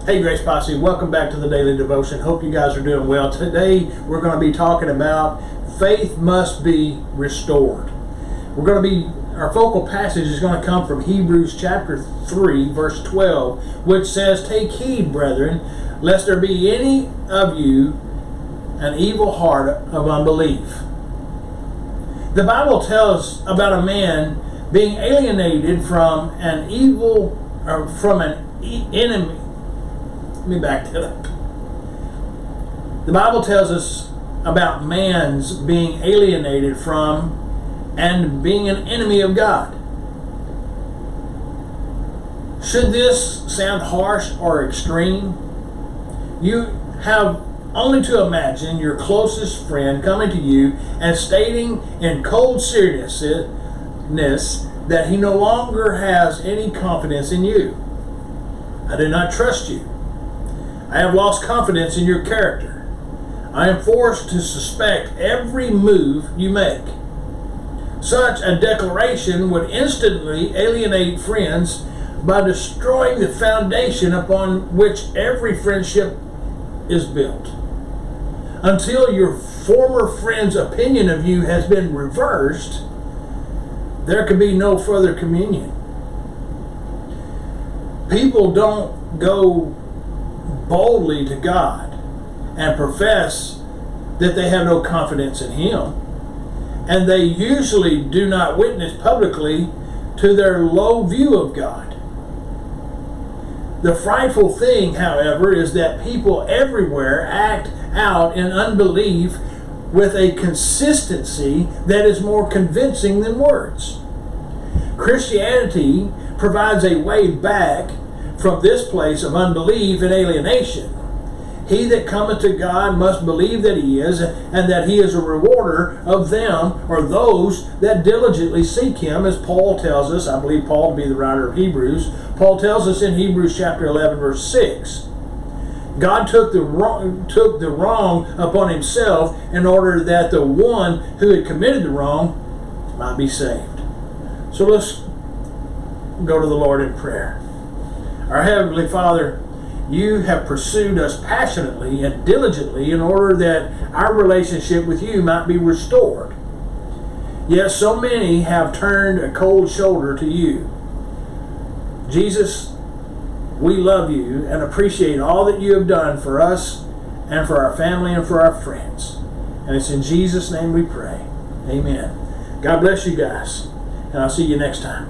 Hey Grace Posse, welcome back to the Daily Devotion. Hope you guys are doing well. Today we're going to be talking about faith must be restored. Our focal passage is going to come from Hebrews chapter 3 verse 12, which says, "Take heed, brethren, lest there be any of you an evil heart of unbelief." The Bible tells about a man being alienated from an evil, or from an enemy. Let me back that up. The Bible tells us about man's being alienated from and being an enemy of God. Should this sound harsh or extreme? You have only to imagine your closest friend coming to you and stating in cold seriousness that he no longer has any confidence in you. "I do not trust you. I have lost confidence in your character. I am forced to suspect every move you make." Such a declaration would instantly alienate friends by destroying the foundation upon which every friendship is built. Until your former friend's opinion of you has been reversed, there can be no further communion. People don't go boldly to God and profess that they have no confidence in Him, and they usually do not witness publicly to their low view of God. The frightful thing, however, is that people everywhere act out in unbelief with a consistency that is more convincing than words. Christianity provides a way back from this place of unbelief and alienation. "He that cometh to God must believe that He is, and that He is a rewarder of them," or those that diligently seek Him, as Paul tells us. I believe Paul to be the writer of Hebrews. Paul tells us in Hebrews chapter 11 verse 6. God took the wrong upon Himself in order that the one who had committed the wrong might be saved. So let's go to the Lord in prayer. Our Heavenly Father, You have pursued us passionately and diligently in order that our relationship with You might be restored. Yet so many have turned a cold shoulder to You. Jesus, we love You and appreciate all that You have done for us and for our family and for our friends. And it's in Jesus' name we pray. Amen. God bless you guys, and I'll see you next time.